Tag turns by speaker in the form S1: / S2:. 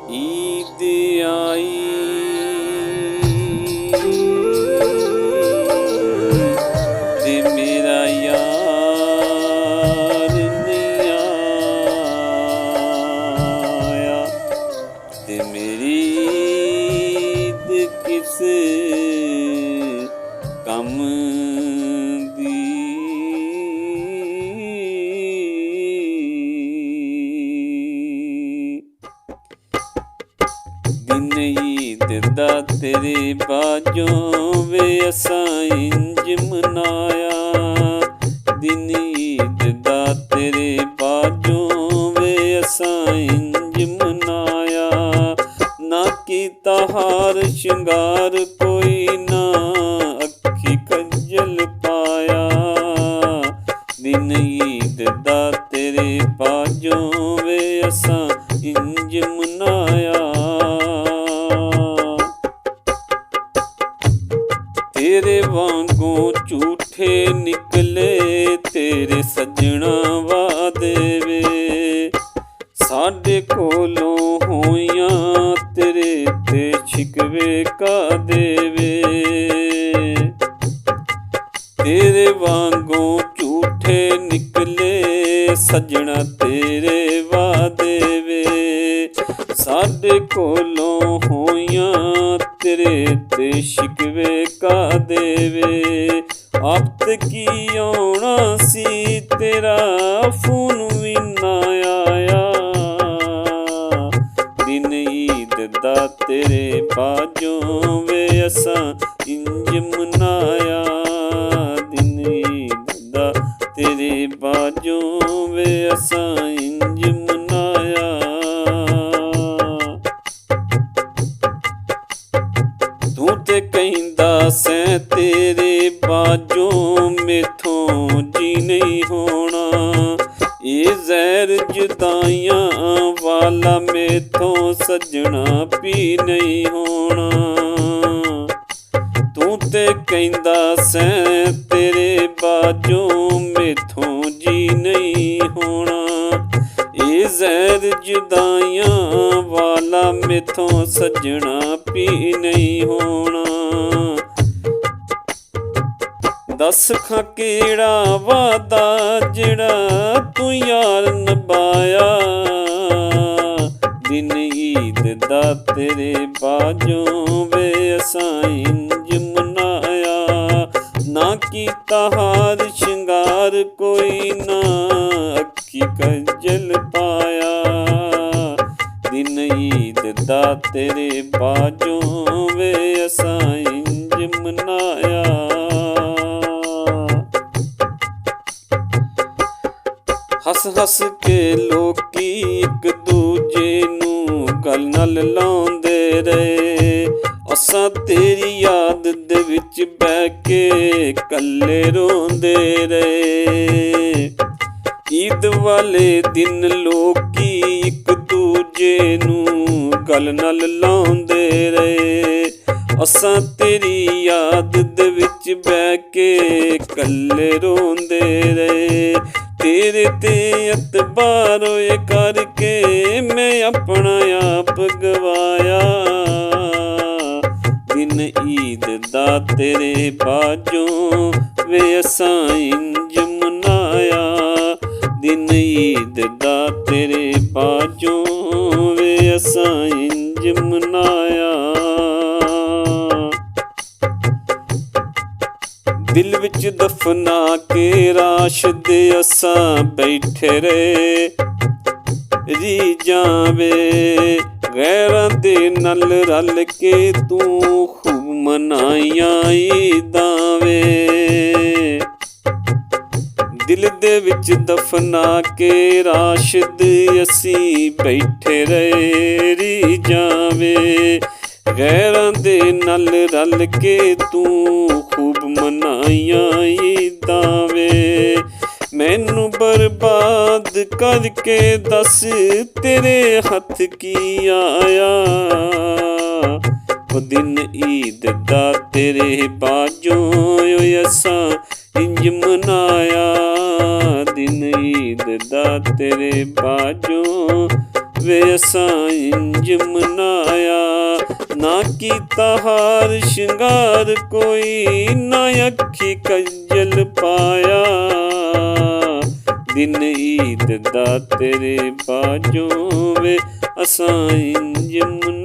S1: ईद आई ते मेरा यार नहीं आया, ते मेरी ईद किस कम दी। दिन ईद दा तेरे बाजों वे असां इंज मनाया, दिन ईद दा तेरे बाजों वे असां इंज मनाया। ना कीता हार शिंगार कोई ना अखी खज्जल पाया, दिन ईद दा तेरे बाजों वे असां इंज मनाया। तेरे वांगों झूठे निकले तेरे सजना वादे वे, साडे कोलों होइयां तेरे ते शिकवे का देवे। तेरे वांगों झूठे निकले सजना तेरे वादे वे, साडे कोलों होइयां तेरे ते शिकवे का देवे। अब की आउणा सी तेरा फोन भी ना आया, दिन ईद दा तेरे बाजों वे असां इंज मनाया, दिन ईद दा तेरे बाजों वे असां इंज मनाया। तू ते कहिंदा सैं तेरे बाजों मेथों जी नहीं होना, ये जहर जुदाइयां वाला मेथों सजना पी नहीं होना। तू ते कहिंदा सैं तेरे बाजों मेथों जी नहीं होना, ये जहर जुदाइयां वाला मेथों सजना पी नहीं होना। दस खां केड़ा वादा जेड़ा तू यार नभाया, दिन ईद दा तेरे बाजों वे असां इंज मनाया। ना कीता हार शिंगार कोई ना अखी खज्जल पाया, दिन ईद दा तेरे बाजों वे असां इंज मनाया। हस हस के लोकी एक दूजे नूं गल नाल लाउंदे रहे, असां तेरी याद दे विच बैठ के कल्ले रोंदे रहे। ईद वाले दिन लोकी एक दूजे नूं गल नाल लाउंदे रहे, असां तेरी याद दे विच बैठ के कल्ले रोंदे रहे। तेरे ते एतबार होए करके मैं अपना आप गवाया, दिन ईद दा तेरे बाजों वे असां इंज मनाया, दिन ईद दा तेरे बाजों वे असां इंज मनाया। दिल विच दफना के राशदे असां बैठे रहे रीजां वे, गैरां दे नल रल के तू खूब मनाइयां ईदां वे। दिल दे विच दफना के राशद असीं बैठे रहे रीजां वे, गैरां दे नल रल के तू खूब मनाइयां ईदां वे। मैनू बर्बाद करके दस तेरे हथ की आया, ओ दिन ईद दा तेरे बाजों असां इंज मनाया, दिन ईद दा तेरे बाजों ਵੇ ਅਸਾਂ ਇੰਜ ਮਨਾਇਆ। ਨਾ ਕੀਤਾ ਹਾਰ ਸ਼ਿੰਗਾਰ ਕੋਈ, ਨਾ ਅੱਖੀ ਕੱਜਲ ਪਾਇਆ। ਦਿਨ ਈਦ ਦਾ ਤੇਰੇ ਬਾਝੋਂ ਵੇ ਅਸਾਂ ਇੰਜ ਮਨਾਇਆ।